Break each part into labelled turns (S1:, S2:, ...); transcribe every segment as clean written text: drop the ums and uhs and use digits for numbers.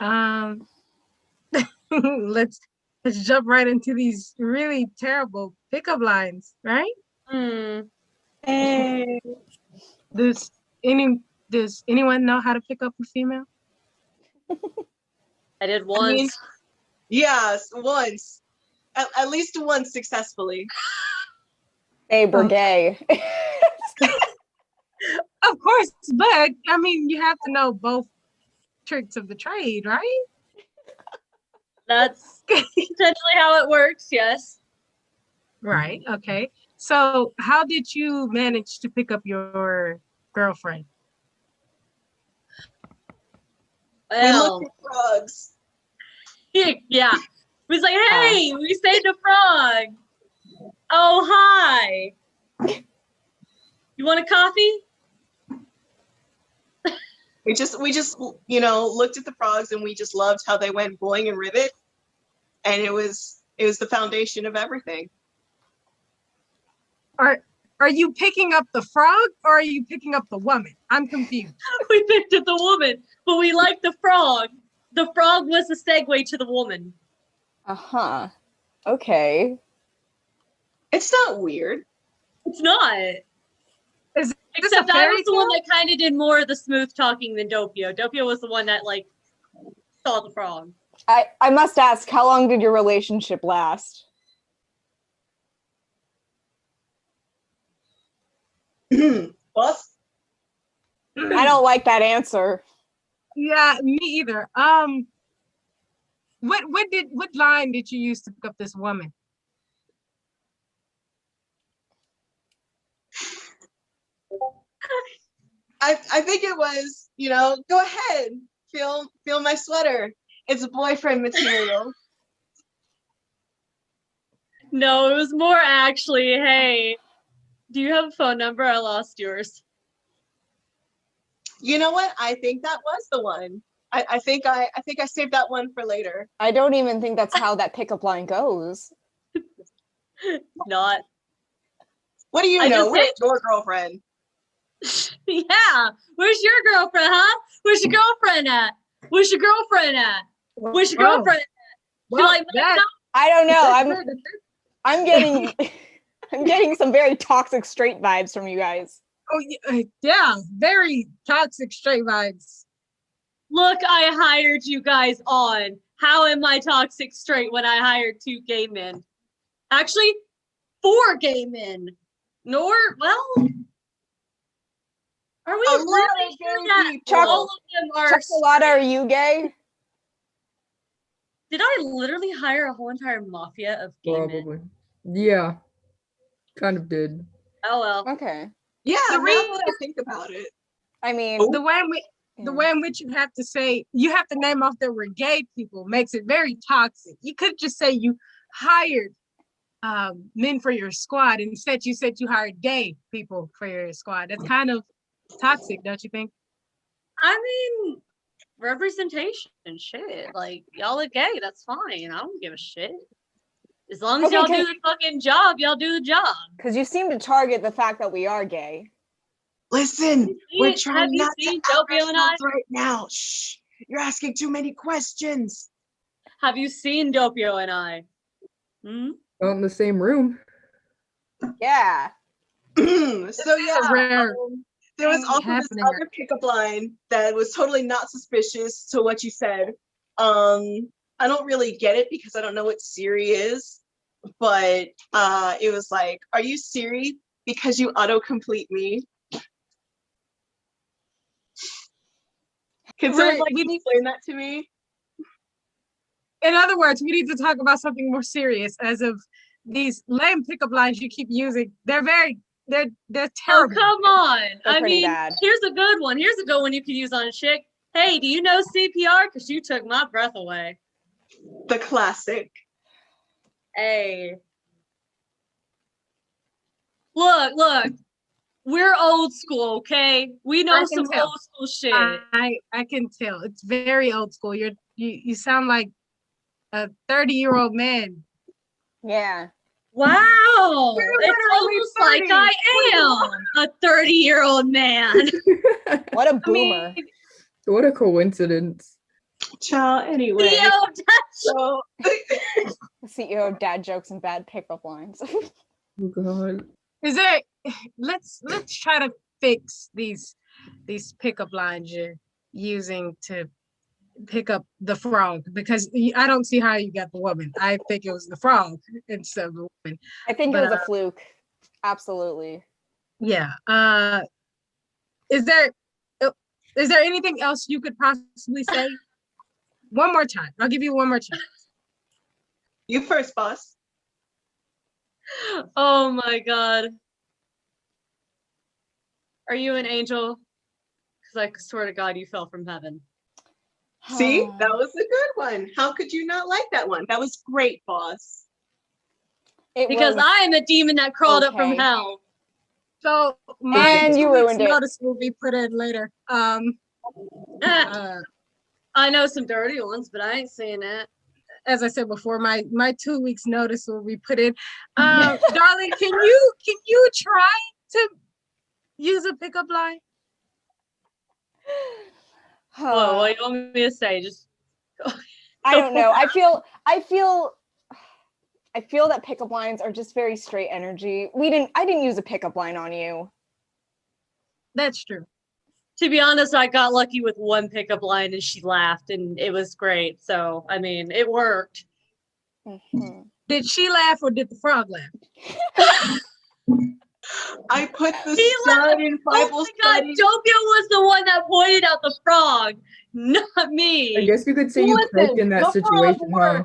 S1: right. Let's jump right into these really terrible pickup lines, right?
S2: Hey.
S1: Does anyone know how to pick up a female?
S3: I did once.
S2: I mean, yes, once. At least once successfully.
S4: Hey, gay.
S1: Of course, but I mean, you have to know both tricks of the trade, right?
S3: That's essentially how it works, yes.
S1: Right, okay. So how did you manage to pick up your girlfriend?
S3: Well,
S2: We looked at frogs.
S3: yeah. It was like, hey, we saved a frog. Oh, hi. You want a coffee?
S2: We just, looked at the frogs and we just loved how they went boing and ribbit. And it was the foundation of everything.
S1: Are you picking up the frog or are you picking up the woman? I'm confused.
S3: We picked up the woman, but we liked the frog. The frog was the segue to the woman.
S4: Uh-huh. Okay.
S2: It's not weird.
S3: It's not. Except I was the one that kind of did more of the smooth talking than Doppio. Doppio was the one that, like, saw the frog.
S4: I must ask, how long did your relationship last?
S2: What?
S4: I don't like that answer.
S1: Yeah, me either. What line did you use to pick up this woman?
S2: I think it was, go ahead, feel my sweater. It's boyfriend material.
S3: No, it was more actually, hey, do you have a phone number? I lost yours.
S2: You know what? I think that was the one. I think I saved that one for later.
S4: I don't even think that's how that pickup line goes.
S3: Not.
S2: What do you know? Where's your girlfriend?
S3: Yeah. Where's your girlfriend, huh? Where's your girlfriend at? Where's your girlfriend at? Where's your girlfriend at?
S1: Well,
S3: like
S4: I don't know. I'm getting some very toxic straight vibes from you guys.
S1: Oh yeah, very toxic straight vibes.
S3: Look, I hired you guys on. How am I toxic straight when I hired 2 gay men? Actually, 4 gay men. Well, are we really sure that all of them are
S4: Ciocolatta, are you gay?
S3: Did I literally hire a whole entire mafia of gay men?
S5: Yeah. Kind of did.
S3: Oh well.
S4: Okay.
S2: Yeah, now that I think about it.
S4: I mean,
S1: the way in which you have to say, you have to name off that we're gay people makes it very toxic. You could just say you hired men for your squad, and instead you said you hired gay people for your squad. That's kind of toxic, don't you think?
S3: I mean, representation and shit. Like, y'all are gay, that's fine. I don't give a shit. As long as y'all do the fucking job, y'all do the job. Because
S4: you seem to target the fact that we are gay.
S2: Listen, we're trying not to
S3: Doppio and I
S2: right now. Shh, you're asking too many questions.
S3: Have you seen Doppio and I?
S5: Not in the same room.
S4: Yeah.
S2: So yeah, there was also this other pickup line that was totally not suspicious to what you said. I don't really get it because I don't know what Siri is, but it was like, are you Siri because you autocomplete me? Can someone explain that to me?
S1: In other words, we need to talk about something more serious. As of these lame pickup lines you keep using, they're terrible.
S3: Oh, come on.
S4: They're
S3: I mean,
S4: bad.
S3: Here's a good one. Here's a good one you can use on a chick. Hey, do you know CPR? Because you took my breath away.
S2: The classic.
S3: Hey. Look. We're old school, okay? We know some old school shit.
S1: I can tell. It's very old school. You sound like a 30-year-old man.
S4: Yeah.
S3: Wow. It's almost 30. Like I am a 30-year-old man.
S4: What a boomer.
S5: What a coincidence.
S2: Child, anyway. So
S4: CEO of dad jokes and bad pickup lines.
S5: Oh god.
S1: Is there? Let's try to fix these pickup lines you're using to pick up the frog, because I don't see how you got the woman. I think it was the frog instead of the woman.
S4: I think
S1: But,
S4: it was a fluke. Absolutely.
S1: Yeah. Is there anything else you could possibly say? One more time. I'll give you one more chance.
S2: you first, boss.
S3: Oh my god. Are you an angel? Because I swear to God, you fell from heaven.
S2: See, that was a good one. How could you not like that one? That was great, boss.
S3: Because I am a demon that crawled up from
S4: okay.
S3: hell.
S1: So
S4: And you ruined it.
S1: Notice will be put in later.
S3: I know some dirty ones, but I ain't saying that.
S1: As I said before, my 2 weeks notice will be put in. Darling, can you try to use a pickup line?
S3: Whoa, what do you want me to say? Just
S4: I don't know. I feel that pickup lines are just very straight energy. I didn't use a pickup line on you.
S1: That's true.
S3: to be honest, I got lucky with one pickup line and she laughed and it was great. So, I mean, it worked.
S4: Mm-hmm.
S1: Did she laugh or did the frog laugh?
S2: I put the stud in Bible study.
S3: Doppio was the one that pointed out the frog, not me.
S5: I guess you could say you clicked in that situation, huh?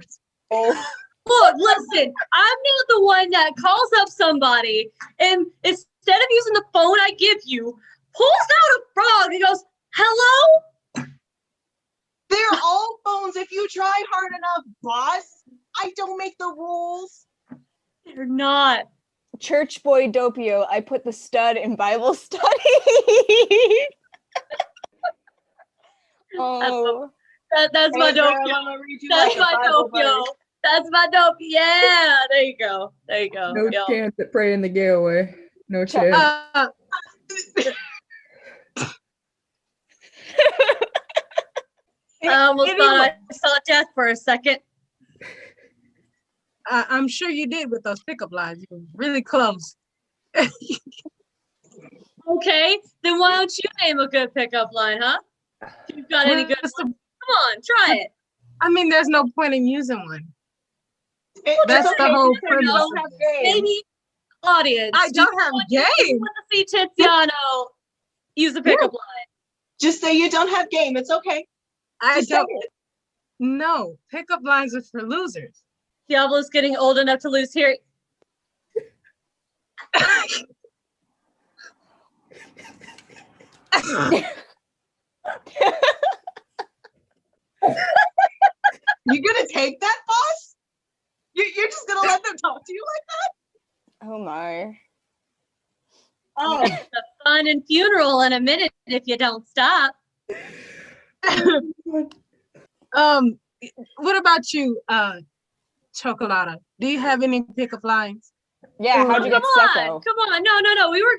S4: Oh.
S3: Look, listen, I'm not the one that calls up somebody and instead of using the phone I give you, pulls out a frog and goes, hello?
S2: They're all phones if you try hard enough, boss. I don't make the rules.
S3: They're not.
S4: Church boy Doppio, I put the stud in Bible study. Oh.
S3: That's my Doppio. That's my Doppio. That's my Doppio. Yeah, there you go. There you go.
S5: No chance at praying the gay away. No chance.
S3: I almost thought I saw death for a second.
S1: I'm sure you did with those pickup lines. You were really close.
S3: Okay, then why don't you name a good pickup line, huh? If you've got any good ones. Come on, try it.
S1: I mean, there's no point in using one.
S2: That's
S1: the whole premise.
S3: Maybe audience.
S1: I don't have game.
S3: You want to see Tiziano use a pickup line.
S2: Just say you don't have game. It's okay.
S1: I don't. No, pickup lines are for losers.
S3: Diavolo's getting old enough to lose hearing.
S2: You gonna take that, boss? You're just gonna let them talk to you like that?
S4: Oh my.
S3: Oh, it's a fun and funeral in a minute if you don't stop.
S1: What about you, Ciocolatta? Do you have any pickup lines?
S4: Yeah, how'd you get Secco?
S3: Come on, no. We were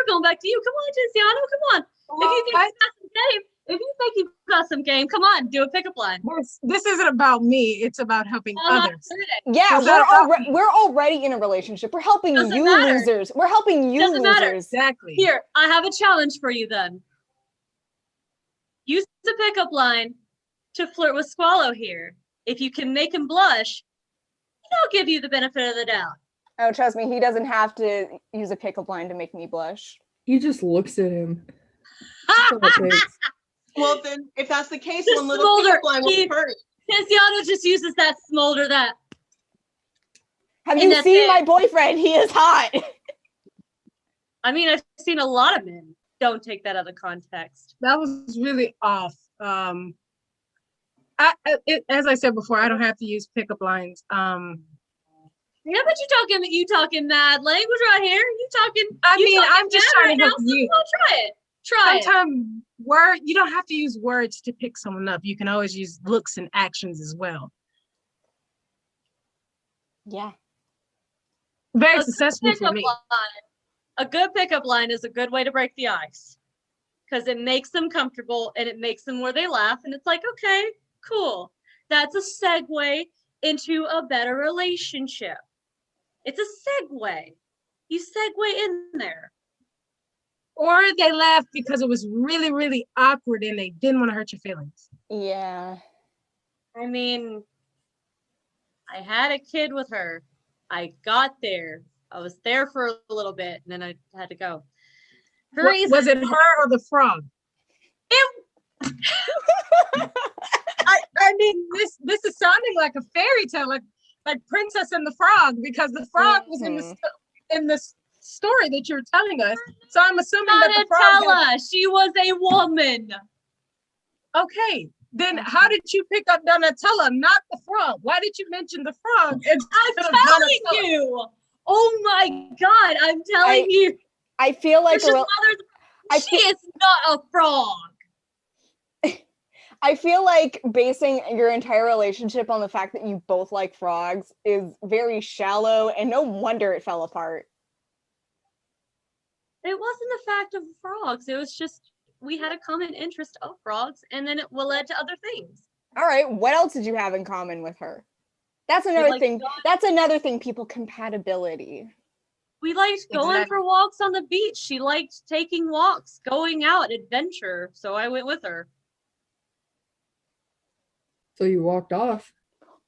S3: going back to you. Come on, Tiziano, come on. If you think you've got some game, come on, do a pickup line.
S1: This isn't about me. It's about helping others.
S4: Yeah, we're already in a relationship. We're helping losers. We're helping you
S3: Doesn't
S4: losers.
S3: matter.
S1: Exactly.
S3: Here, I have a challenge for you then. Use the pickup line to flirt with Squalo here. If you can make him blush, I'll give you the benefit of the doubt.
S4: Oh, trust me, he doesn't have to use a pickup line to make me blush.
S5: He just looks at him.
S2: Well, then, if that's the case,
S3: Just
S2: one little pickup line will hurt.
S3: Tiziano just uses that smolder that.
S4: Have you seen my boyfriend? He is hot.
S3: I mean, I've seen a lot of men. Don't take that out of context.
S1: That was really off. As I said before, I don't have to use pickup lines.
S3: Yeah, but you talking mad language right here.
S1: I'm just trying to help you.
S3: Try it. Try
S1: Sometimes you don't have to use words to pick someone up. You can always use looks and actions as well.
S4: Yeah.
S1: Very successful for me.
S3: A good pickup line is a good way to break the ice because it makes them comfortable and it makes them where they laugh and it's like, okay, Cool. That's a segue into a better relationship. It's a segue. You segue in there.
S1: Or they laughed because it was really, really awkward and they didn't want to hurt your feelings.
S4: Yeah.
S3: I mean, I had a kid with her. I got there. I was there for a little bit and then I had to go.
S1: Was it her or the frog? I mean, this is sounding like a fairy tale, like Princess and the Frog, because the frog was in the story that you're telling us. So I'm assuming that the frog.
S3: She was a woman.
S1: Okay, then how did you pick up Donatella, not the frog? Why did you mention the frog?
S3: I'm telling you. Oh my God, I'm telling you.
S4: I feel like
S3: she is not a frog.
S4: I feel like basing your entire relationship on the fact that you both like frogs is very shallow, and no wonder it fell apart.
S3: It wasn't the fact of frogs. It was just we had a common interest of frogs, and then it led to other things.
S4: All right, what else did you have in common with her? That's another thing. That's another thing. People compatibility.
S3: We liked going for walks on the beach. She liked taking walks, going out, adventure. So I went with her.
S5: So you walked off.
S3: Okay,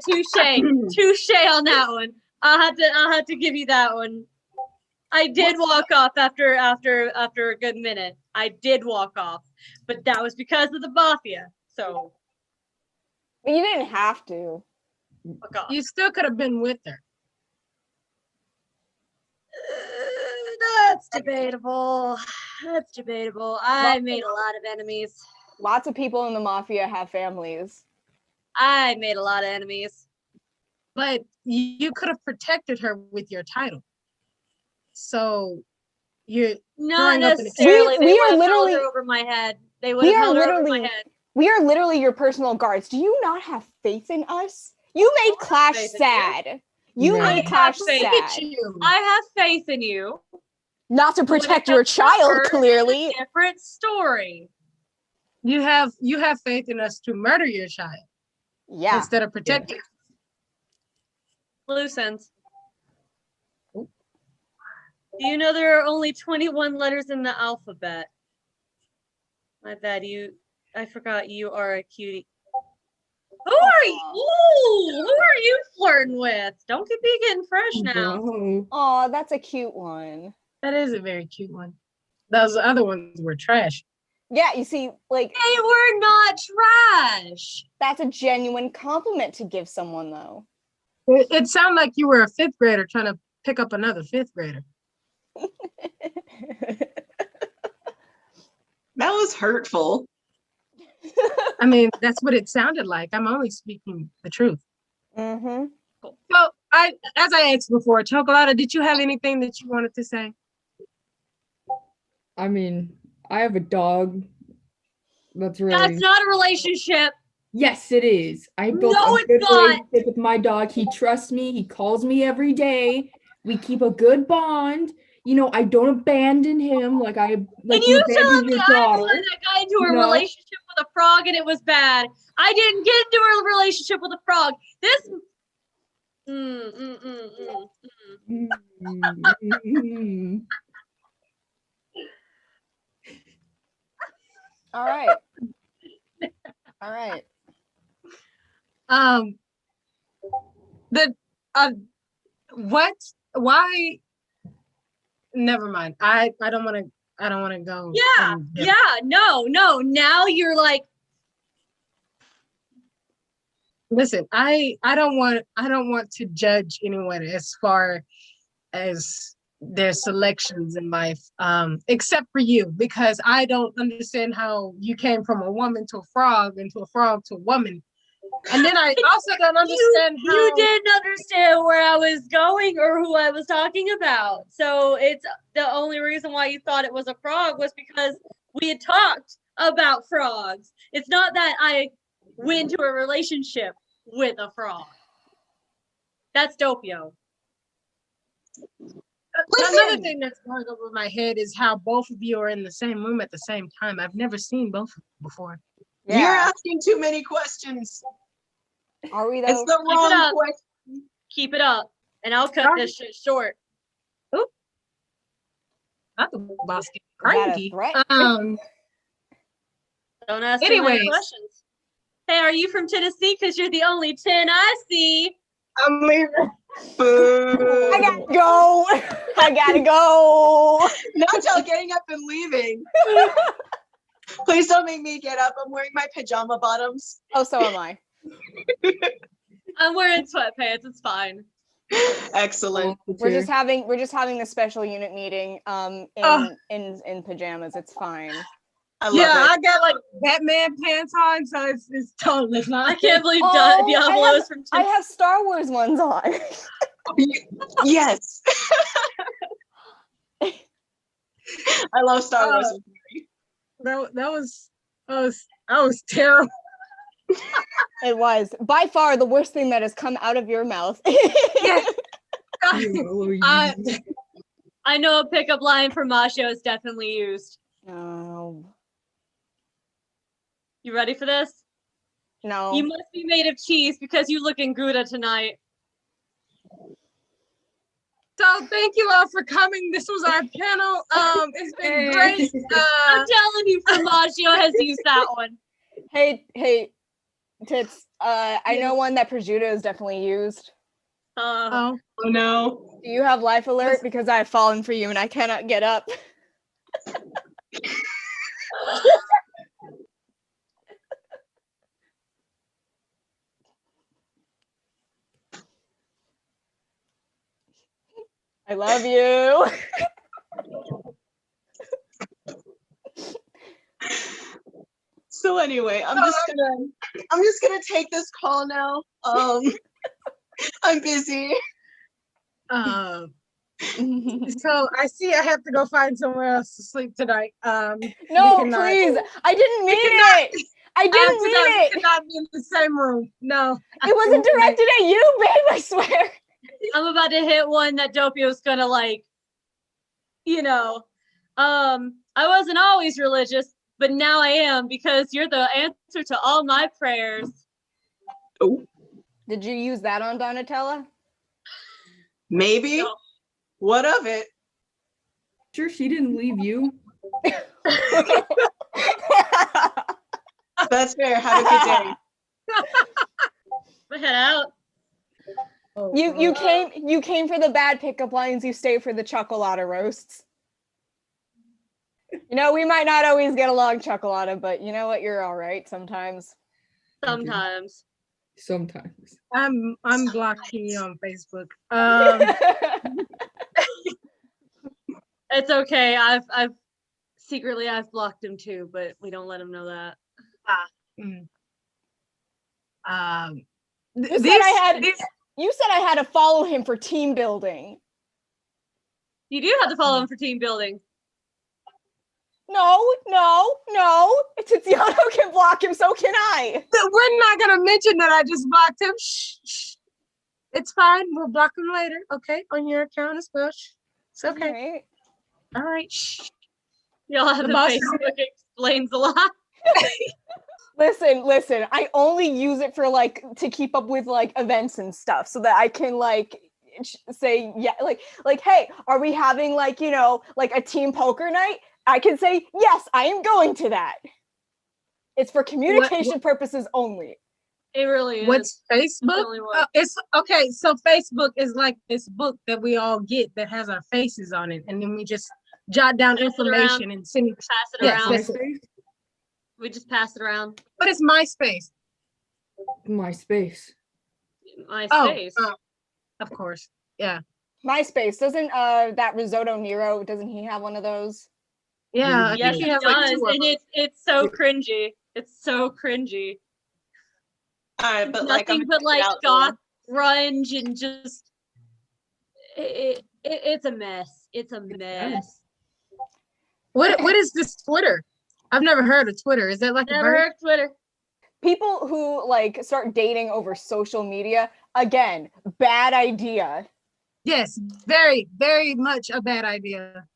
S3: touche on that one. I'll have to give you that one. I did walk off after a good minute. I did walk off, but that was because of the mafia. So
S4: you didn't have to.
S1: You still could have been with her.
S3: That's debatable. That's debatable. I made a lot of enemies.
S4: Lots of people in the mafia have families.
S3: I made a lot of enemies.
S1: But you could have protected her with your title. So you're
S3: not necessarily.
S4: We are literally
S3: over my head. They would have held her over my head.
S4: We are literally your personal guards. Do you not have faith in us? You made Clash sad. You made Clash sad.
S3: I have faith in you.
S4: Not to protect your child, clearly.
S3: It's a different story.
S1: You have faith in us to murder your child.
S4: Yeah.
S1: Instead of protecting.
S3: Loose ends. Do you know there are only 21 letters in the alphabet? My bad. I forgot you are a cutie. Who are you? Ooh, who are you flirting with? Don't be getting fresh now.
S4: Oh, that's a cute one.
S1: That is a very cute one. Those other ones were trash.
S4: Yeah, you see, like
S3: they were not trash.
S4: That's a genuine compliment to give someone, though.
S1: It sounded like you were a fifth grader trying to pick up another fifth grader.
S2: That was hurtful.
S1: I mean, that's what it sounded like. I'm only speaking the truth.
S4: Mm-hmm.
S1: So, as I asked before, Ciocolatta, did you have anything that you wanted to say?
S5: I mean, I have a dog. That's
S3: not a relationship.
S5: Yes, it is. I built a good relationship with my dog. He trusts me. He calls me every day. We keep a good bond. You know, I don't abandon him like you abandoned your daughter.
S3: I got into a relationship with a frog and it was bad. I didn't get into a relationship with a frog. This.
S4: All right. All right.
S1: Why? Never mind. I don't want to go.
S3: Yeah. No. Now you're like.
S1: Listen, I don't want to judge anyone as far as their selections in life, except for you, because I don't understand how you came from a woman to a frog and to a frog to a woman. And then I also don't understand how
S3: you didn't understand where I was going or who I was talking about. So it's the only reason why you thought it was a frog was because we had talked about frogs. It's not that I went into a relationship with a frog. That's Doppio.
S1: Another thing that's going over my head is how both of you are in the same room at the same time. I've never seen both of you before.
S2: You're
S4: Yeah.
S2: asking too many questions.
S4: Are we
S2: It's
S4: though?
S2: the wrong
S3: up.
S2: question.
S3: Keep it up, and I'll cut this shit short.
S1: Not the boss getting
S4: Is that a
S1: cranky.
S4: threat?
S3: Don't ask too
S1: Anyways.
S3: many questions. Hey, are you from Tennessee? Because you're the only 10 I see.
S1: I'm leaving.
S2: Boo.
S4: I gotta go. I gotta go.
S2: Now y'all getting up and leaving. Please don't make me get up. I'm wearing my pajama bottoms.
S4: Oh, so am I.
S3: I'm wearing sweatpants. It's fine.
S2: Excellent.
S4: We're just having the special unit meeting in pajamas. It's fine.
S2: I love
S1: Yeah,
S2: it.
S1: I got like Batman pants on, so it's totally fine.
S3: I can't believe
S4: Oh,
S3: Diavolo is from
S4: I
S3: Tennessee.
S4: have Star Wars ones on.
S2: Yes. I love Star Wars.
S1: That was terrible.
S4: It was by far the worst thing that has come out of your mouth.
S1: Yeah.
S3: I know a pickup line for Masho is definitely used.
S4: No.
S3: You ready for this?
S4: No.
S3: You must be made of cheese because you look in Gouda tonight.
S1: So thank you all for coming. This was our panel. It's been great.
S3: I'm telling you, Formaggio has used that one.
S4: Hey, Tits. I know one that prosciutto is definitely used.
S2: Oh no.
S4: Do you have life alert? Because I have fallen for you and I cannot get up. I love you.
S2: So anyway, I'm just gonna take this call now. I'm busy.
S1: So I see I have to go find somewhere else to sleep tonight.
S4: No, please. I didn't mean it. I didn't mean it.
S1: We cannot be in the same room. No.
S4: It wasn't directed at you, babe, I swear.
S3: I'm about to hit one that Doppio's gonna like, I wasn't always religious, but now I am because you're the answer to all my prayers.
S2: Oh.
S4: Did you use that on Donatella?
S2: Maybe.
S3: No.
S2: What of it?
S5: Sure, she didn't leave you.
S2: That's fair. Have a good day.
S3: Head out.
S4: You came for the bad pickup lines, you stayed for the Ciocolatta roasts. We might not always get along, Ciocolatta, but you know what? You're all right sometimes.
S3: Sometimes.
S5: Sometimes.
S1: I'm blocking you on Facebook.
S3: It's okay. I've secretly blocked him too, but we don't let him know that.
S4: You said I had to follow him for team building.
S3: You do have to follow him for team building.
S4: No. Tiziano can block him, so can I.
S1: We're not gonna mention that I just blocked him. Shh. It's fine. We'll block him later. Okay, on your account as well. Shh. It's okay. All right. Shh.
S3: Y'all have the Facebook explains a lot.
S4: Listen. I only use it for to keep up with events and stuff, so that I can say hey, are we having a team poker night? I can say yes, I am going to that. It's for communication purposes only.
S3: It really is.
S1: What's Facebook? It's okay. So Facebook is like this book that we all get that has our faces on it, and then we just jot down information and send it.
S3: Pass it around. We just pass it around.
S1: But it's MySpace.
S5: MySpace.
S3: MySpace.
S1: Of course. Yeah.
S4: MySpace. Doesn't that Risotto Nero, doesn't he have one of those?
S1: Yeah.
S3: Yes, he does. And it's so cringy. It's so cringy.
S2: All right, but
S3: nothing but goth grunge and just it's a mess. It's a mess.
S1: What is this Twitter? I've never heard of Twitter. Is that
S3: never heard of Twitter?
S4: People who start dating over social media, again, bad idea.
S1: Yes, very, very much a bad idea.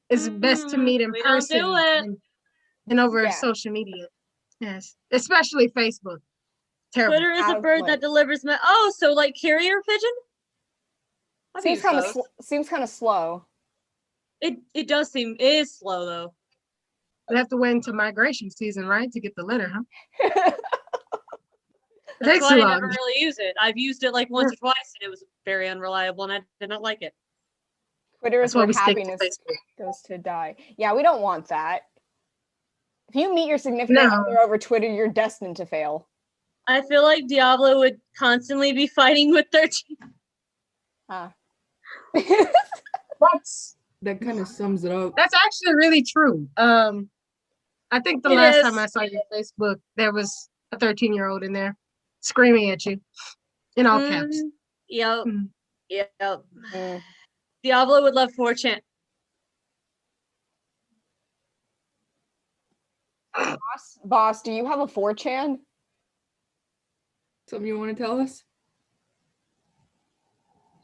S1: It's best to meet in
S3: We don't
S1: person
S3: do it.
S1: and over
S4: Yeah.
S1: social media. Yes, especially Facebook. Terrible.
S3: Twitter is a bird that delivers oh, so like carrier pigeon? I've
S4: Seems
S3: used
S4: kind of
S3: those.
S4: seems kind of slow.
S3: It does seem it is slow though.
S1: We have to wait until migration season, right, to get the letter, huh?
S3: That's
S1: Takes
S3: why
S1: too
S3: I
S1: long.
S3: never really use it. I've used it like once or twice and it was very unreliable and I did not like it.
S4: Twitter is
S1: That's why
S4: where
S1: we stick to
S4: happiness
S1: Facebook.
S4: goes to die. Yeah, we don't want that. If you meet your significant
S1: No.
S4: other over Twitter, you're destined to fail.
S3: I feel like Diavolo would constantly be fighting with 13.
S4: Huh.
S5: That kind of sums it up.
S1: That's actually really true. I think the
S3: It
S1: last
S3: is.
S1: time I saw your Facebook, there was a 13-year-old in there screaming at you in all caps.
S3: Yep.
S1: Mm.
S3: Yep.
S4: Mm.
S3: Diavolo would love 4chan.
S4: Boss, do you have a 4chan?
S5: Something you want to tell us?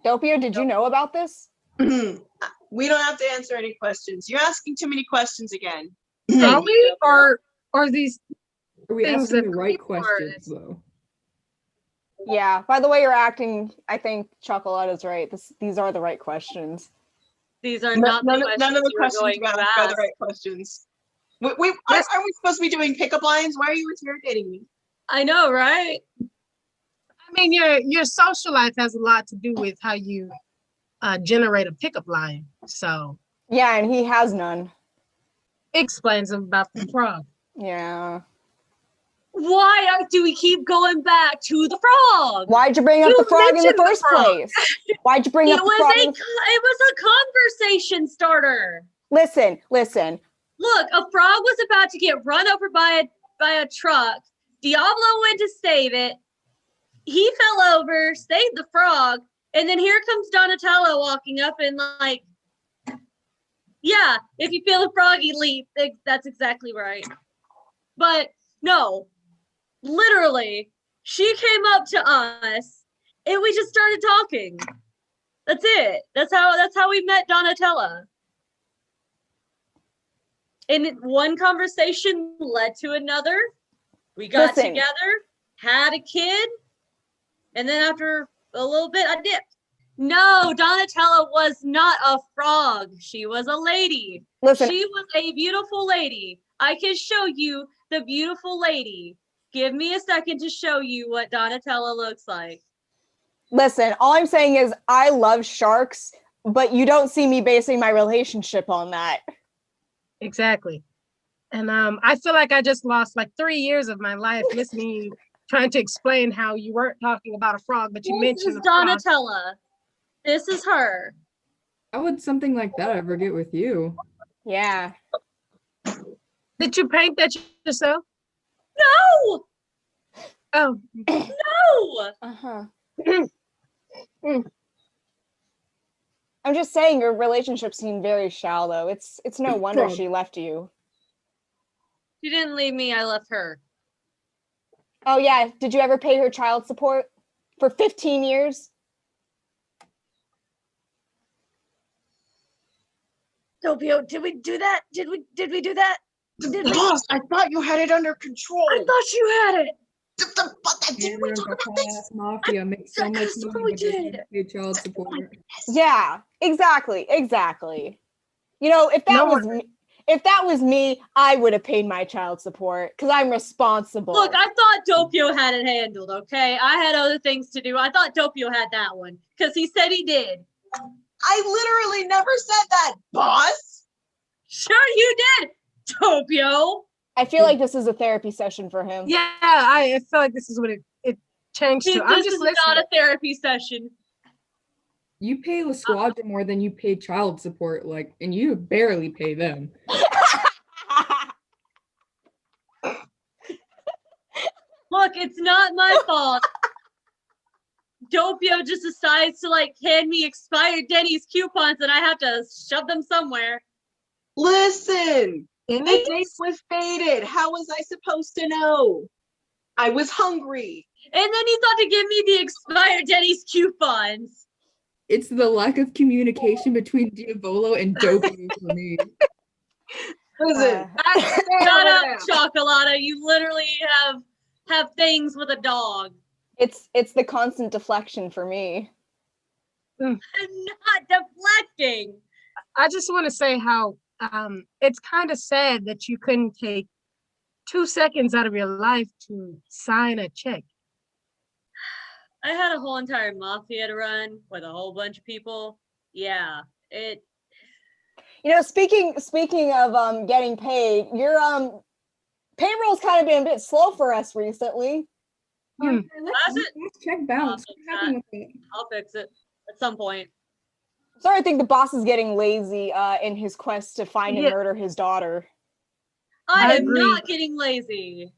S4: Doppio, did you know about this?
S2: We don't have to answer any questions. You're asking too many questions again.
S1: Are we, or these
S5: Are we
S1: things
S5: asking
S1: that
S5: the right
S1: people are-
S5: questions though?
S4: Yeah. By the way you're acting, I think Ciocolatta's right. These are the right questions.
S3: These are
S2: None
S3: not
S2: of the questions
S3: going
S2: you ask
S3: to
S2: are the
S3: ask.
S2: right questions. Aren't
S1: Yes.
S2: we supposed to be doing pickup lines? Why are you interrogating me?
S3: I know, right?
S1: I mean, your social life has a lot to do with how you generate a pickup line. So
S4: Yeah, and he has none.
S1: it explains about the frog.
S4: Yeah.
S3: Why do we keep going back to the frog?
S4: Why'd you bring up
S3: You
S4: the frog in the
S3: mentioned the
S4: first
S3: frog.
S4: place? Why'd you bring
S3: It
S4: up the frog?
S3: was a conversation starter.
S4: Listen.
S3: Look, a frog was about to get run over by a truck. Diavolo went to save it. He fell over, saved the frog, and then here comes Donatello walking up and like, yeah, if you feel a froggy leap, that's exactly right. But no, literally, she came up to us and we just started talking. That's it. That's how we met Donatella. And one conversation led to another. We got
S4: Listen.
S3: together, had a kid, and then after a little bit, I dipped. No, Donatella was not a frog. She was a lady.
S4: Listen.
S3: She was a beautiful lady. I can show you the beautiful lady. Give me a second to show you what Donatella looks like.
S4: Listen, all I'm saying is I love sharks, but you don't see me basing my relationship on that.
S1: Exactly. And I feel like I just lost like 3 years of my life listening, trying to explain how you weren't talking about a frog, but you mentioned
S3: This is
S1: a frog.
S3: Donatella. This is her.
S5: How would something like that ever get with you?
S4: Yeah.
S1: Did you paint that yourself?
S3: No!
S1: Oh.
S3: No!
S4: Uh-huh. I'm just saying your relationship seemed very shallow. It's no wonder she left you.
S3: She didn't leave me, I left her.
S4: Oh yeah, did you ever pay her child support for 15 years?
S3: Doppio, did we do that? Did we do that?
S2: Boss, I thought you had it under control.
S3: I thought you had it.
S2: Didn't we talk about this?
S5: Mafia makes so much money,
S3: we
S5: but they
S3: did.
S5: don't pay child support.
S4: Yeah, exactly. You know, if that was me, I would have paid my child support because I'm responsible.
S3: Look, I thought Doppio had it handled, okay? I had other things to do. I thought Doppio had that one because he said he did.
S2: I literally never said that, boss.
S3: Sure you did, Doppio.
S4: I feel like this is a therapy session for him.
S1: Yeah, I feel like this is what it changed to. I'm
S3: This
S1: just
S3: is
S1: listening.
S3: not a therapy session.
S5: You pay the squadron more than you pay child support, like, and you barely pay them.
S3: Look, it's not my fault. Doppio just decides to like hand me expired Denny's coupons and I have to shove them somewhere.
S2: Listen, the
S1: Denny's?
S2: date was faded. How was I supposed to know? I was hungry.
S3: And then he thought to give me the expired Denny's coupons.
S5: It's the lack of communication between Diavolo and Doppio for me.
S2: Listen,
S3: Shut up, Ciocolatta. You literally have things with a dog.
S4: It's the constant deflection for me.
S3: I'm not deflecting.
S1: I just want to say how it's kind of sad that you couldn't take 2 seconds out of your life to sign a check.
S3: I had a whole entire mafia to run with a whole bunch of people. Yeah, it.
S4: You know, speaking of getting paid, your payroll's kind of been a bit slow for us recently.
S5: Yeah,
S3: Has it?
S5: let's check bounce. What happened with it?
S3: I'll fix it at some point.
S4: Sorry, I think the boss is getting lazy in his quest to find and murder his daughter.
S3: I am
S1: agree.
S3: not getting lazy.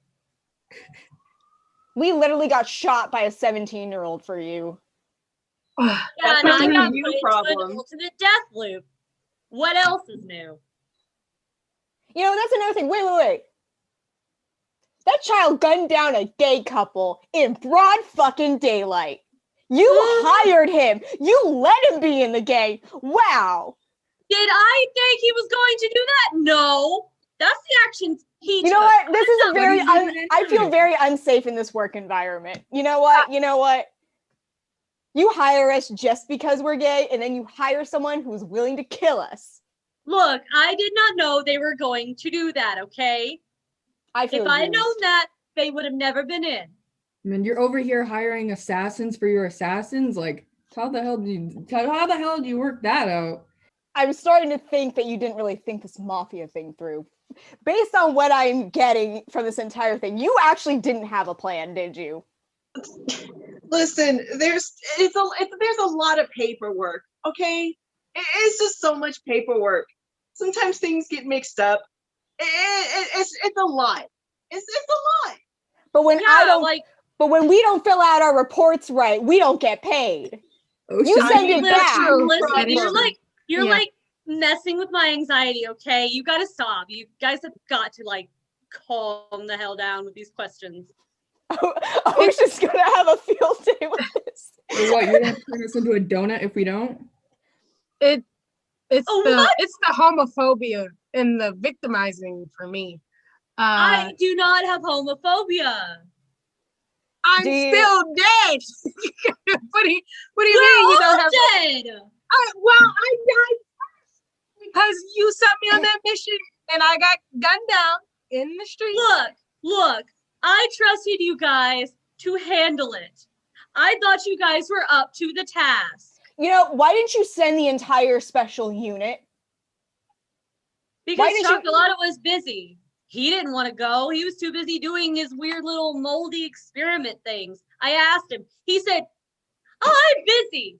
S4: We literally got shot by a 17-year-old for you.
S3: Yeah,
S2: That's
S3: and I
S2: a
S3: got
S2: you
S3: put into
S2: problem.
S3: an ultimate death loop. What else is new?
S4: You know, that's another thing. Wait. That child gunned down a gay couple in broad fucking daylight. You hired him. You let him be in the gang. Wow.
S3: Did I think he was going to do that? No. That's the action he
S4: You know
S3: took.
S4: what? This is a very
S5: What are you
S4: I feel very unsafe in this work environment. You know what? You hire us just because we're gay, and then you hire someone who's willing to kill us.
S3: Look, I did not know they were going to do that, okay?
S4: If
S3: I had known that, they would have never been in.
S5: I mean, you're over here hiring assassins for your assassins. Like, how the hell do you work that out?
S4: I'm starting to think that you didn't really think this mafia thing through. Based on what I'm getting from this entire thing, you actually didn't have a plan, did you?
S2: Listen, there's a lot of paperwork, okay? It's just so much paperwork. Sometimes things get mixed up. It's a lot. It's a lot.
S4: But when but when we don't fill out our reports right, we don't get paid.
S5: Oh,
S4: You send it back.
S3: Listen, you're like messing with my anxiety, okay? You gotta stop. You guys have got to like calm the hell down with these questions.
S4: I'm just gonna have a field day with this.
S5: Or what? You're gonna turn us into a donut if we don't?
S1: It's the homophobia and the victimizing for me.
S3: I do not have homophobia.
S1: I'm still dead. What do you mean you don't have
S3: dead?
S1: I died first because you sent me on that mission and I got gunned down in the street.
S3: Look, I trusted you guys to handle it. I thought you guys were up to the task.
S4: You know, why didn't you send the entire special unit?
S3: Because Ciocolatta was busy. He didn't want to go. He was too busy doing his weird little moldy experiment things. I asked him. He said, "Oh, I'm busy."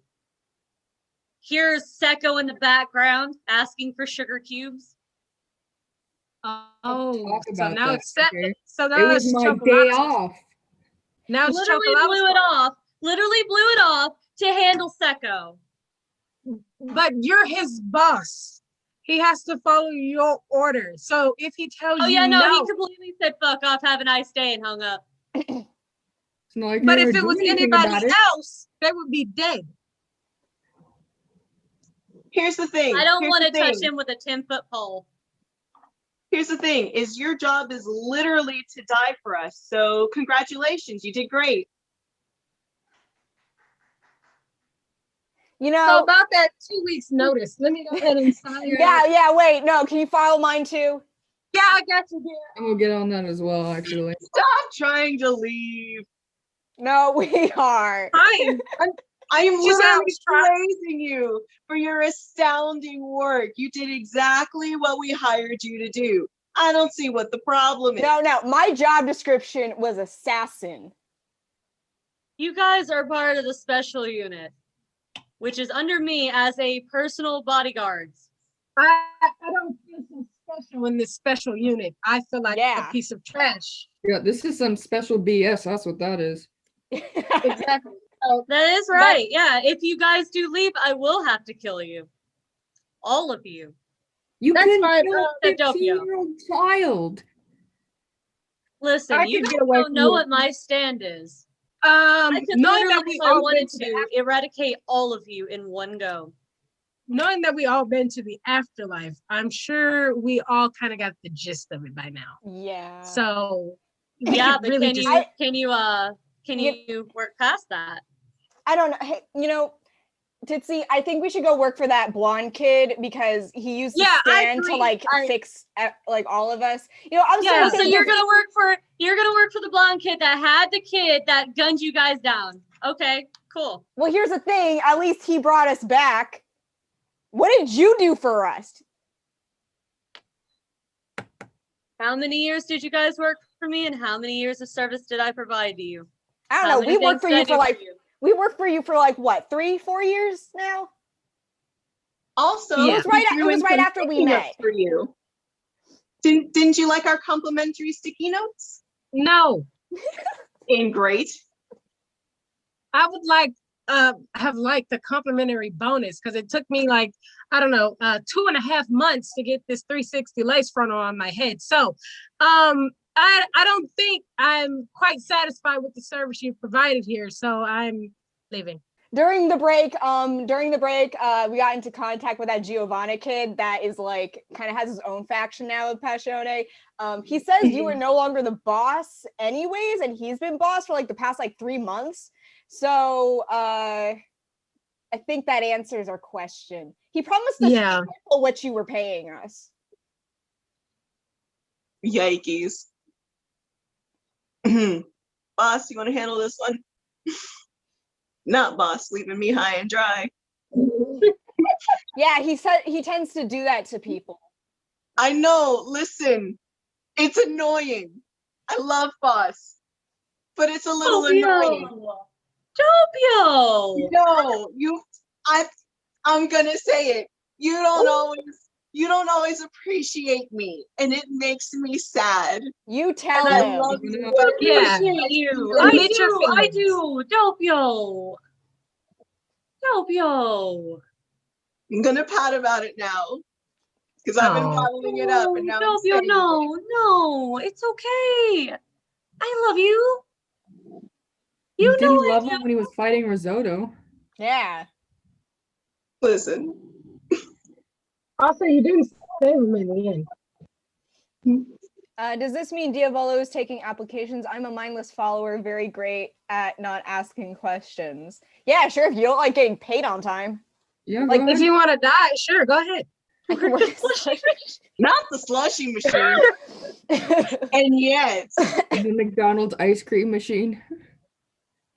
S3: Here's Secco in the background asking for sugar cubes.
S1: Oh, so now it's
S5: okay?
S1: so now
S5: it was my day off.
S1: Now it's
S3: literally blew it off to handle Secco.
S1: But you're his boss. He has to follow your orders. So if he tells
S3: he completely said "fuck off, have a nice day" and hung up.
S5: Like
S1: but if it was anybody else, they would be dead.
S2: Here's the thing.
S3: I don't want to touch him with a 10-foot pole.
S2: Here's the thing, is your job is literally to die for us. So congratulations, you did great.
S4: You know,
S1: so about that 2 weeks notice, let me go ahead and sign.
S4: Yeah, wait, no, can you file mine too?
S1: Yeah, I got you there.
S5: I'm gonna get on that as well, actually.
S2: Stop trying to leave.
S4: No, we are.
S2: I am literally praising you for your astounding work. You did exactly what we hired you to do. I don't see what the problem is.
S4: No, my job description was assassin.
S3: You guys are part of the special unit, which is under me as a personal bodyguards.
S1: I don't feel so special in this special unit. I feel like a piece of trash.
S5: Yeah, this is some special BS. That's what that is.
S1: Exactly.
S3: That is right. Yeah, if you guys do leave, I will have to kill you. All of you.
S5: You can kill a
S3: Doppio.
S5: 15-year-old child.
S3: Listen, you guys don't know what my stand is. I could
S1: knowing
S3: literally,
S1: that we
S3: if I
S1: all
S3: wanted
S1: been
S3: to, eradicate all of you in one go.
S1: knowing that we all been to the afterlife, I'm sure we all kind of got the gist of it by now.
S4: Yeah.
S1: So we
S3: Yeah,
S1: could
S3: but
S1: really
S3: can you work past that?
S4: I don't know. Hey, Titsy, I think we should go work for that blonde kid because he used the
S1: I
S4: stand to
S1: agree.
S4: like fix like all of us. I'm
S1: Yeah.
S3: So you're gonna work for the blonde kid that had the kid that gunned you guys down. Okay, cool.
S4: Well, here's the thing. At least he brought us back. What did you do for us?
S3: How many years did you guys work for me, and how many years of service did I provide to you?
S4: I don't
S3: How
S4: know.
S3: many
S4: We worked
S3: things
S4: for
S3: did I
S4: you
S3: do
S4: for like
S3: you?
S4: we worked for you for like what, 3-4 years now?
S2: Also,
S1: Yeah.
S4: It was right after we met.
S2: For you. Didn't you like our complimentary sticky notes?
S1: No,
S2: And great.
S1: I would like have liked the complimentary bonus because it took me like, I don't know, 2.5 months to get this 360 lace frontal on my head. So I don't think I'm quite satisfied with the service you provided here. So I'm leaving.
S4: During the break, we got into contact with that Giovanna kid that is like kind of has his own faction now of Passione. He says you are no longer the boss anyways, and he's been boss for like the past like 3 months. So I think that answers our question. He promised us triple what you were paying us.
S2: Yikes. Boss, you want to handle this one? Not boss, leaving me high and dry.
S4: Yeah, he said he tends to do that to people.
S2: I know, listen, it's annoying. I love boss, but it's a little annoying.
S3: Doppio!
S2: No, I'm gonna say it. You don't always appreciate me, and it makes me sad.
S4: You tell
S2: And I
S4: him.
S2: love you.
S3: I appreciate you. I do. Doppio.
S2: I'm gonna pout about it now. Because I've been bottling it up and now I'm saying
S3: no, it's okay. I love you.
S5: You didn't love him when he was fighting Risotto.
S4: Yeah.
S2: Listen.
S1: Also, you didn't save him in the end.
S4: Does this mean Diavolo is taking applications? I'm a mindless follower, very great at not asking questions. Yeah, sure, if you don't like getting paid on time.
S5: Yeah,
S1: like if you want to die, sure, go ahead.
S4: I can work
S2: not the slushy machine. And yet.
S5: The McDonald's ice cream machine.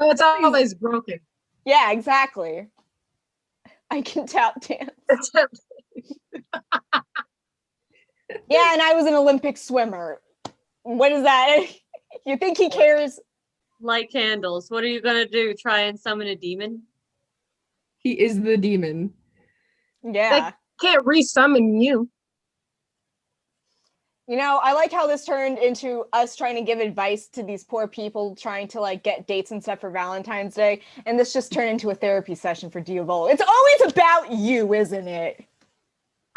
S1: Oh, it's always broken.
S4: Yeah, exactly. I can tap dance. Yeah, and I was an Olympic swimmer. What is that? You think he cares?
S3: Light candles. What are you gonna do? Try and summon a demon?
S5: He is the demon.
S4: Yeah.
S1: They can't resummon you.
S4: I like how this turned into us trying to give advice to these poor people trying to like get dates and stuff for Valentine's Day. And this just turned into a therapy session for Diavolo. It's always about you, isn't it?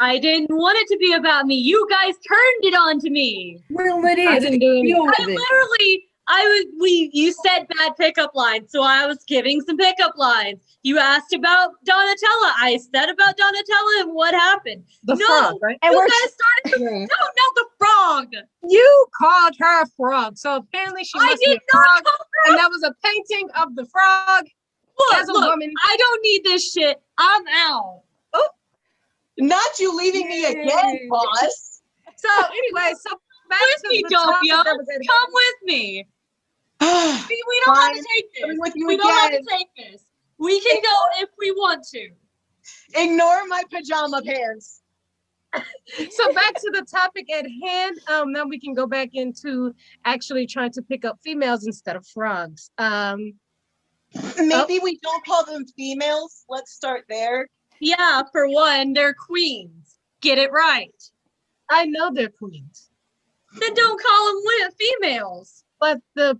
S3: I didn't want it to be about me. You guys turned it on to me.
S5: Well, it is.
S3: You said bad pickup lines, so I was giving some pickup lines. You asked about Donatella. I said about Donatella and what happened.
S1: The frog, right?
S3: And you guys started to the frog.
S1: You called her a frog, so apparently she must be a frog, and that was a painting of the frog.
S3: Look, woman. I don't need this shit. I'm out.
S2: Oh, not you leaving me again, boss.
S1: So anyway, back
S3: with me, Doppio. Come with me. We don't have to take this. We don't have to take this. We can go if we want to.
S2: Ignore my pajama pants.
S1: So back to the topic at hand. Now we can go back into actually trying to pick up females instead of frogs.
S2: Maybe we don't call them females. Let's start there.
S3: Yeah, for one, they're queens. Get it right.
S1: I know they're queens.
S3: Then don't call them females.
S1: But the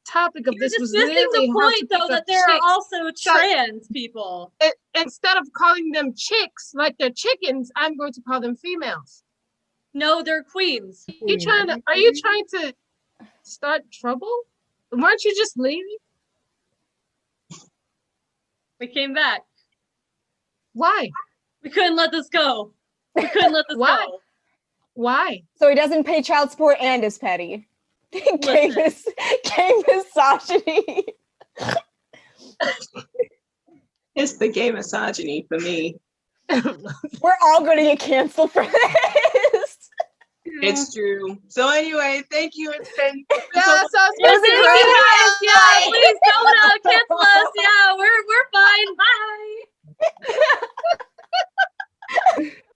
S1: topic of this was
S3: missing
S1: really
S3: the point, though, that there are also trans people.
S1: Instead of calling them chicks like they're chickens, I'm going to call them females.
S3: No, they're queens.
S1: Are you trying to start trouble? Weren't you just leaving?
S3: We came back.
S1: Why?
S3: We couldn't let this go. We couldn't let this
S1: Why?
S3: go.
S1: Why?
S4: So he doesn't pay child support and is petty. Gay misogyny.
S2: It's the gay misogyny for me.
S4: We're all going to get canceled for this.
S2: It's true. So anyway, thank you. It's been
S1: Yeah,
S2: so
S1: so
S3: Yeah,
S1: it's
S3: thank
S1: great.
S3: you guys. Yeah, please don't cancel us. Yeah, we're fine.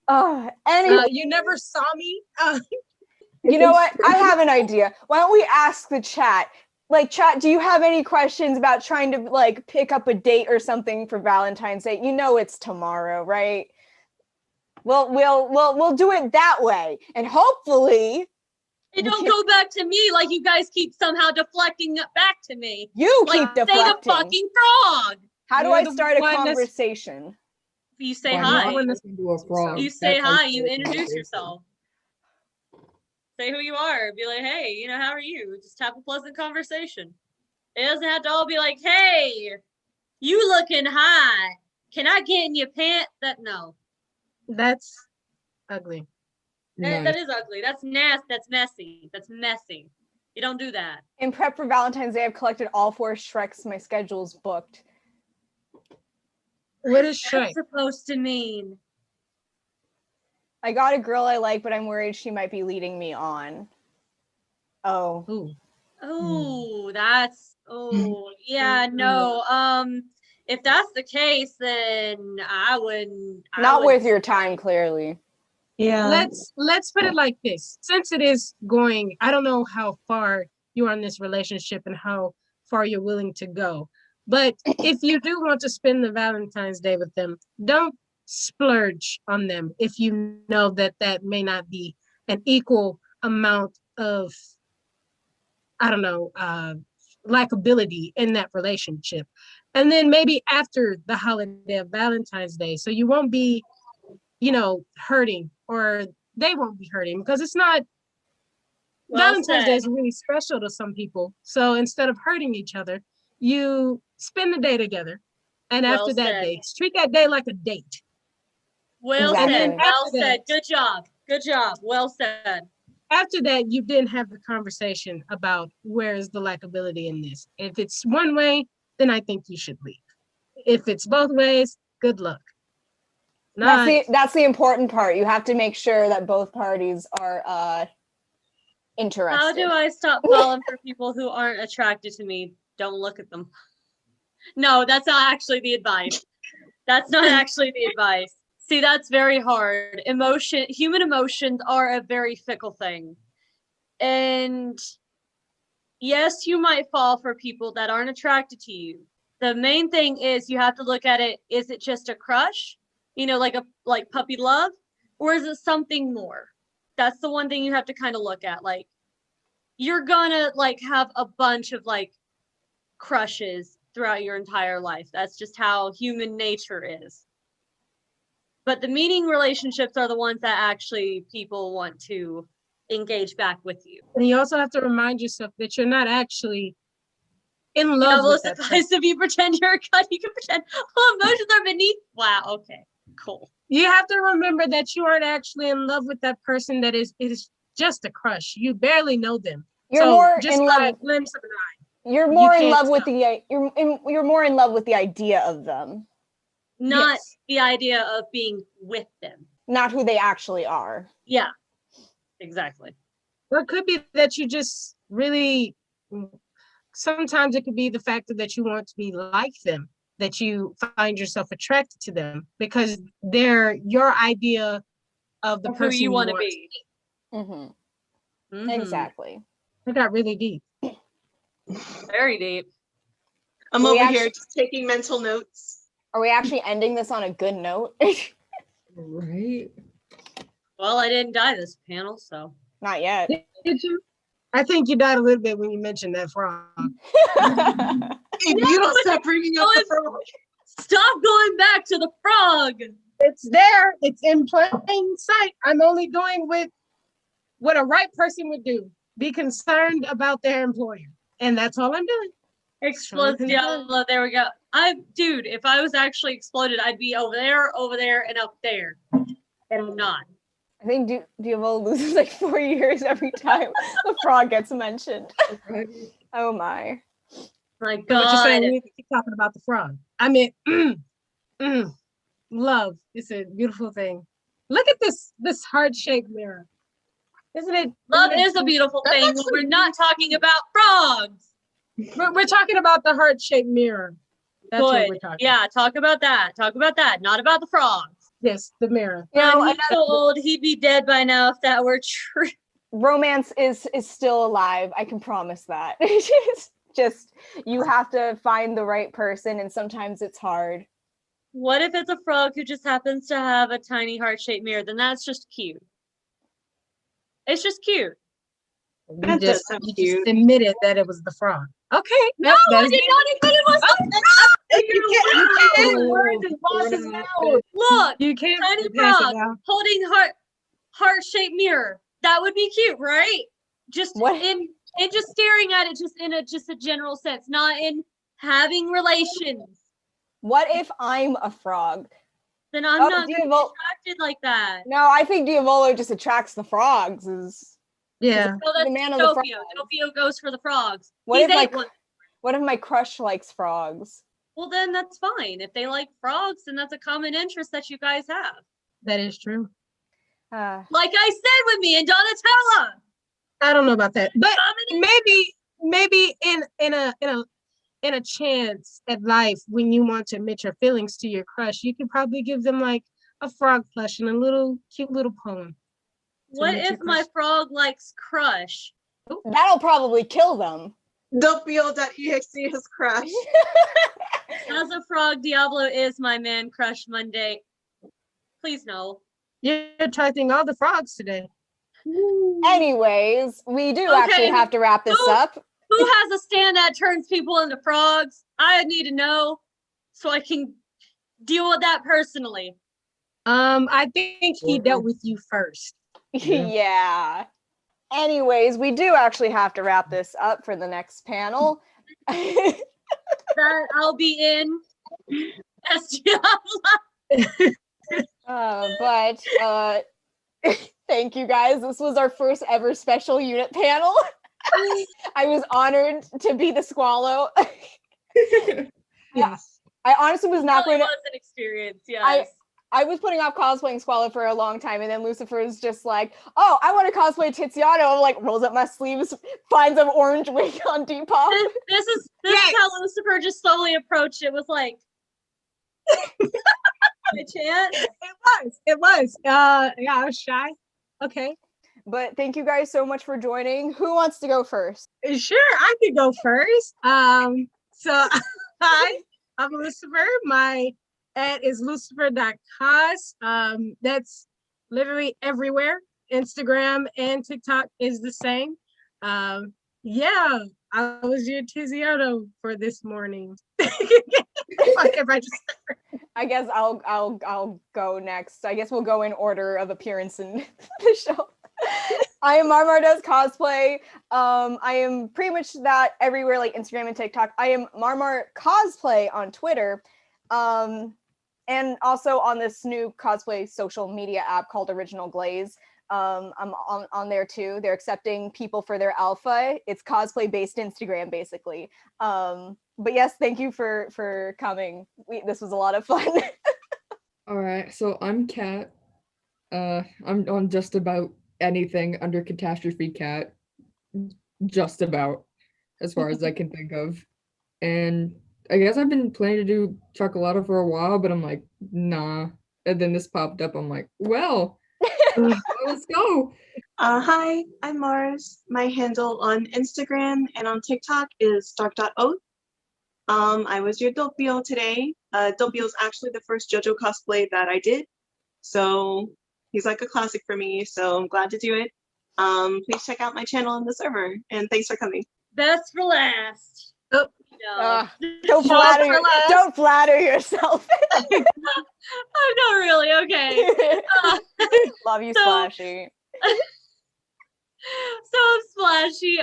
S3: Bye.
S4: Anyway,
S1: You never saw me.
S4: you know what? I have an idea. Why don't we ask the chat? Like, chat, do you have any questions about trying to like pick up a date or something for Valentine's Day? You know it's tomorrow, right? We'll do it that way, and hopefully,
S3: It don't go back to me like you guys keep somehow deflecting it back to me.
S4: you
S3: Like,
S4: keep deflecting.
S3: say the fucking frog.
S4: How do
S1: You're
S4: I
S1: the
S4: start a
S1: one that's-
S4: conversation?
S3: You say
S5: Why
S3: hi.
S5: not listen to a frog?
S3: You say
S5: That's how
S3: hi.
S5: you
S3: You
S5: start a
S3: introduce
S5: conversation.
S3: yourself. Say who you are. Be like, hey, how are you? Just have a pleasant conversation. It doesn't have to all be like, hey, you looking hot. Can I get in your pants? No.
S1: That's ugly.
S3: That
S5: Nice.
S3: is ugly. That's nasty. That's messy. That's messy. You don't do that.
S4: In prep for Valentine's Day, I've collected all 4 Shreks. My schedule's booked.
S1: What is
S3: That's
S1: Shrek?
S3: supposed to mean.
S4: I got a girl I like, but I'm worried she might be leading me on. Oh.
S1: Ooh.
S3: Oh, yeah, no. If that's the case, then I wouldn't.
S4: Not with your time, clearly.
S2: Yeah.
S1: Let's put it like this. Since it is going, I don't know how far you are in this relationship and how far you're willing to go. But if you do want to spend the Valentine's Day with them, don't splurge on them if you know that that may not be an equal amount of, I don't know, likability in that relationship. And then maybe after the holiday of Valentine's Day, so you won't be, hurting, or they won't be hurting, because it's not, Valentine's Day is really special to some people. So instead of hurting each other, you spend the day together. And after that day, treat that day like a date.
S3: Well
S4: Exactly.
S3: said. Well said. Good job. Good job. Well said.
S1: After that, you then have the conversation about where is the likability in this. If it's one way, then I think you should leave. If it's both ways, good luck.
S4: That's the important part. You have to make sure that both parties are interested.
S3: How do I stop falling for people who aren't attracted to me? Don't look at them. No, that's not actually the advice. That's not actually the advice. See, that's very hard. Human emotions are a very fickle thing. And yes, you might fall for people that aren't attracted to you. The main thing is you have to look at it, is it just a crush? Like puppy love? Or is it something more? That's the one thing you have to kind of look at. Like, you're gonna have a bunch of crushes throughout your entire life. That's just how human nature is. But the meaning relationships are the ones that actually people want to engage back with you.
S1: And you also have to remind yourself that you're not actually in love with that person.
S3: If you pretend you're a cut, you can pretend all emotions are beneath. Wow, okay, cool.
S1: You have to remember that you aren't actually in love with that person. That it is just a crush. You barely know them.
S4: You're more in love. You're more in love with you're more in love with the idea of them.
S3: Not the idea of being with them.
S4: Not who they actually are.
S3: Yeah, exactly.
S1: Or it could be that you just really, sometimes it could be the fact that you want to be like them, that you find yourself attracted to them because they're your idea of the person
S3: who you want to be.
S4: Mm-hmm.
S3: Mm-hmm.
S4: Exactly.
S1: It got really deep.
S3: Very deep.
S2: I'm over here just taking mental notes.
S4: Are we actually ending this on a good note?
S5: Right.
S3: Well, I didn't die this panel, so.
S4: Not yet.
S1: Did you? I think you died a little bit when you mentioned that frog.
S2: If you don't stop bringing up the frog.
S3: Stop going back to the frog.
S1: It's there. It's in plain sight. I'm only doing with what a right person would do. Be concerned about their employer. And that's all I'm doing.
S3: Explodes Diavolo. There we go. Dude, if I was actually exploded, I'd be over there, and up there. And I'm not.
S4: I think Diavolo loses like 4 years every time the frog gets mentioned. Oh my.
S3: My
S1: So what you're saying,
S3: God.
S1: we need to keep talking about the frog. I mean, love is a beautiful thing. Look at this heart-shaped mirror. Isn't it?
S3: Love is a beautiful thing, but we're not talking about frogs.
S1: We're talking about the heart-shaped mirror. That's what we're talking.
S3: Yeah, talk about that. Talk about that, not about the frogs.
S1: Yes, the mirror.
S4: You know,
S3: He's so old, he'd be dead by now if that were true.
S4: romance is still alive. I can promise that. It's just you have to find the right person, and sometimes it's hard.
S3: What if it's a frog who just happens to have a tiny heart-shaped mirror? Then that's just cute. It's just cute.
S1: You just admitted that it was the frog. Okay.
S3: No, I did not admit it was the frog. Look,
S1: You can't
S3: tiny
S1: pass it
S3: frog
S1: now.
S3: holding heart-shaped mirror. That would be cute, right? Just
S4: What?
S3: in just staring at it, just in a general sense, not in having relations.
S4: What if I'm a frog?
S3: Then I'm not gonna be attracted like that.
S4: No, I think Diavolo just attracts the frogs.
S1: Yeah.
S3: So that's
S4: the man of the
S3: Doppio. Doppio goes for the frogs.
S4: What
S3: He's
S4: if what if my crush likes frogs?
S3: Well, then that's fine. If they like frogs, then that's a common interest that you guys have.
S1: That is true.
S3: Like I said with me and Donatella.
S1: I don't know about that, but maybe in a chance at life when you want to admit your feelings to your crush, you could probably give them like a frog plush and a little cute little poem.
S3: What if my frog likes crush?
S4: That'll probably kill them.
S2: Doppio.exe has crashed.
S3: As a frog, Diavolo is my man crush Monday. Please no.
S1: You're attracting all the frogs today.
S4: Anyways, we do actually have to wrap this up.
S3: Who has a stand that turns people into frogs? I need to know so I can deal with that personally.
S1: I think he dealt with you first.
S4: Yeah. Anyways, we do actually have to wrap this up for the next panel.
S3: That I'll be in.
S4: But thank you guys. This was our first ever special unit panel. I was honored to be the Squalo.
S1: Yes.
S4: I honestly was not going to.
S3: It was an experience, yes.
S4: I was putting off cosplaying Squalo for a long time, and then Lucifer is just like, "Oh, I want to cosplay Tiziano." I'm like, rolls up my sleeves, finds an orange wig on Depop.
S3: This is how Lucifer just slowly approached it. Was like, my chance.
S1: It was. Yeah, I was shy. Okay.
S4: But thank you guys so much for joining. Who wants to go first?
S1: Sure, I could go first. So hi, I'm Lucifer. My @ is Lucifer.coss. That's literally everywhere. Instagram and TikTok is the same. Yeah, I was your Tiziano for this morning.
S4: I guess I'll go next. I guess we'll go in order of appearance in the show. I am Marmardoescosplay. I am pretty much that everywhere, like Instagram and TikTok. I am Marmardoescosplay on Twitter. And also on this new cosplay social media app called Original Glaze. I'm on there too. They're accepting people for their alpha. It's cosplay based Instagram, basically. But yes, thank you for coming. This was a lot of fun.
S5: All right, so I'm Kat. I'm on just about anything under Katastrophycat, just about, as far as I can think of. And I guess I've been planning to do Ciocolatta for a while, but I'm like, nah. And then this popped up. I'm like, well, let's go.
S2: Hi, I'm Mars. My handle on Instagram and on TikTok is dark.oath. I was your Doppio today. Doppio is actually the first JoJo cosplay that I did. So he's like a classic for me. So I'm glad to do it. Please check out my channel on the server. And thanks for coming.
S3: Best for last.
S1: Oh.
S3: No.
S4: Don't flatter yourself.
S3: I'm not really, okay.
S4: Love you, Splashy.
S3: So Splashy,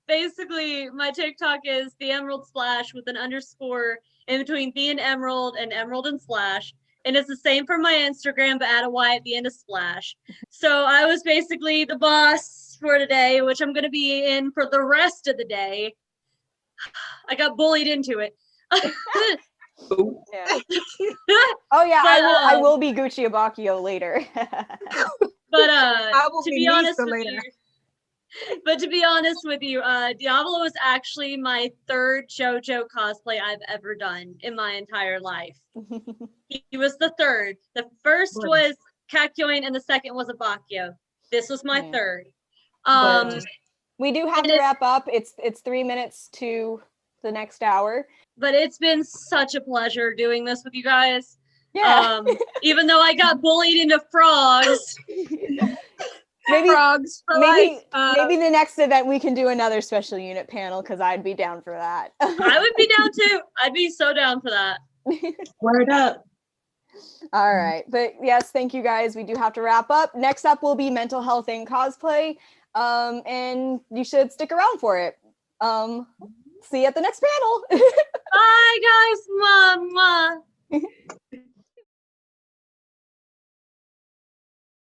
S3: basically my TikTok is TheEmeraldSplashy with an underscore in between the and emerald and splash. And it's the same for my Instagram, but add a Y at the end of splash. So I was basically the boss for today, which I'm going to be in for the rest of the day. I got bullied into it.
S4: Yeah. Oh yeah,
S3: But,
S4: I will be Gucci Abacchio later.
S3: But
S1: I will
S3: to
S1: be
S3: be honest
S1: Lisa
S3: with
S1: later.
S3: you, but to be honest with you, Diavolo is actually my third JoJo cosplay I've ever done in my entire life. He was the third. The first was Kakyoin and the second was Abacchio. This was my third.
S4: We do have to wrap up. It's 3 minutes to the next hour.
S3: But it's been such a pleasure doing this with you guys.
S4: Yeah.
S3: Even though I got bullied into frogs.
S4: Maybe
S1: frogs for
S4: maybe the next event we can do another special unit panel because I'd be down for that.
S3: I would be down too. I'd be so down for that.
S2: Word up.
S4: All right. But yes, thank you guys. We do have to wrap up. Next up will be mental health and cosplay. And you should stick around for it. See you at the next panel.
S3: Bye guys. Mwah, mwah.